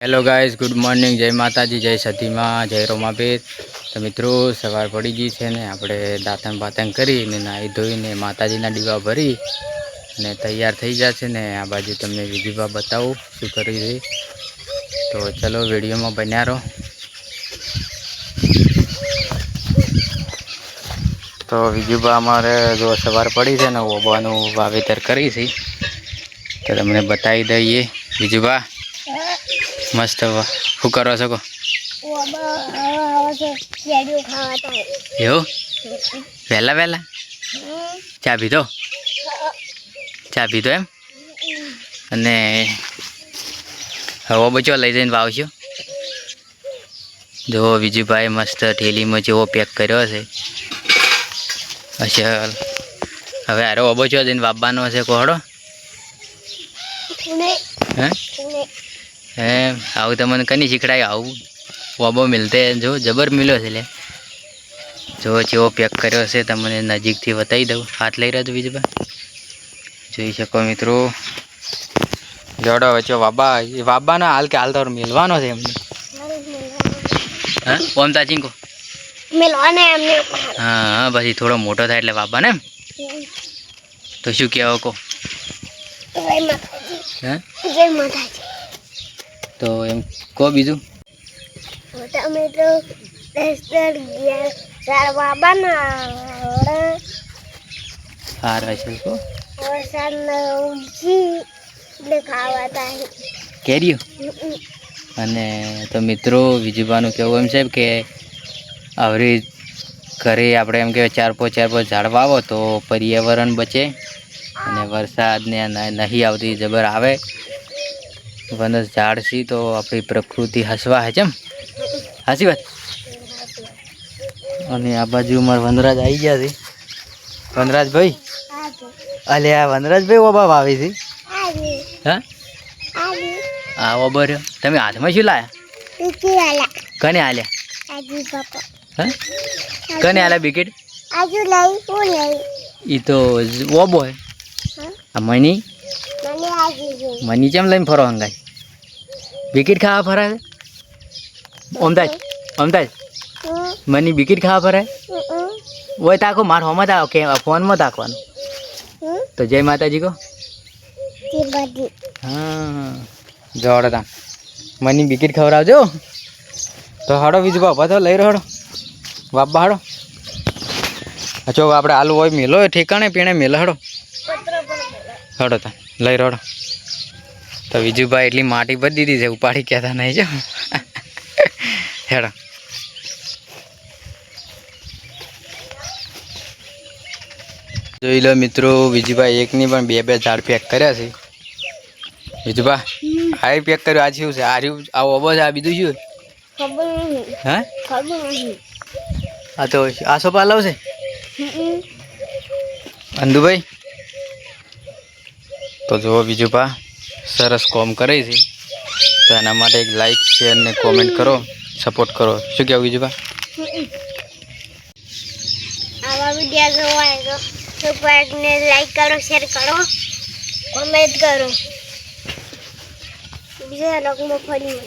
Hello guys, good morning. जय माताजी, जय सतीमा, जय रोमापीर। तो मित्रों, सवार पड़ी गई है ने આપણે દાંતણ બાતણ કરીને નાહી ધોઈને માતાજીના દીવા ભરી અને તૈયાર થઈ જશે ને આ બાજુ તમને વિડીયોમાં બતાવું શું કરી રહી। તો ચલો વિડીયોમાં બન્યા રહો। તો વિડીયોમાં અમારે જો સવાર પડી છે ને ઓબાનું વાવેતર કરી છે તો તમને બતાવી દઈએ। વિડીયોમાં मस्त શું કરો છો કો એવું વહેલા વહેલા ચા પીધો એમ અને હવે બચો લઈ જઈને વાવશો। જો વિજયભાઈ મસ્ત થેલીમાં જેવો પેક કર્યો છે અસલ। હવે આરો બચો જઈને વાવવાનો છે કોહડો હે એમ આવું તમને કની શીખડાય આવું વાબો મિલતે જો જબર મિલ્યો છે લે। જો જેવો પેક કર્યો છે તમને નજીકથી બતાવી દઉં। હાથ લઈ રહ્યો વિજયભાઈ જોઈ શકો મિત્રો। જોડો વચ્ચે વાબાનો હાલ કે હાલ તો મિલવાનો છે એમને હા ઓમતા ચીંકો મિલવાને એમને હા પછી થોડો મોટો થાય એટલે વાબાને એમ તો શું કહેવો કો હે તો એમ કો બીજું અમે તો હારા છે કો કેરીઓ અને તો મિત્રો વિજયભાઈનું કહેવું એમ છે કે આવરી ઘરે આપણે એમ કે ચાર પાંચ ઝાડ વાવો તો પર્યાવરણ બચે અને વરસાદને નહીં આવતી જબર આવે વનસ ઝાડ સી તો આપણી પ્રકૃતિ હસવા હે ચમ હાચી વાત। અને આ બાજુ અમારા વનરાજ આવી ગયા છે। વનરાજભાઈ અલે આ વનરાજભાઈ ઓબા વાવી છે હા આ ઓબા રહ્યો તમે હાથમાં શું લાયા કને હાલ્યા હા કને હાલ્યા બિકેટ એ તો ઓબો હે આ મની ચમ લઈને ફરો હંગાય બિકેટ ખાવા ફરાય ઓમતાજ મની બિકેટ ખાવા ફરાય ઓય તાકો માર હોમાં તાકો કે ફોનમાં તાકવાનું તો જય માતાજી કો હા જોડે તા મની બિકેટ ખવડાવજો તો હાડો બીજું બાપા તો લઈ રહ્યો બાપા હાડો અચો આપણે આલુ હોય મેલો ઠેકાણે પીણે મેલો હાડો હાડો તા લઈ રહ્યો તો વિજુભાઈ એટલી માટી ભરી દીધી છે ઉપાડી કહેતા નહીં જો હેડો જોઈ લો મિત્રો વિજુભાઈ એકની પણ બે ઝાડ પેક કર્યા છે। વિજુભાઈ આ પેક કર્યું આ શું છે આ ઓબો છે આ બીજું શું હે આ તો આ સોપા લાવશે અંદુભાઈ તો જો વિજુભાઈ સરસ કોમ કરે છે તો એના માટે એક લાઈક શેર ને કોમેન્ટ કરો સપોર્ટ કરો। શું કહેવું વિજુભાઈ આવા વિડિયો જોવાય તો ને લાઈક કરો શેર કરો કોમેન્ટ કરો બીજા લોકોમાં ફરી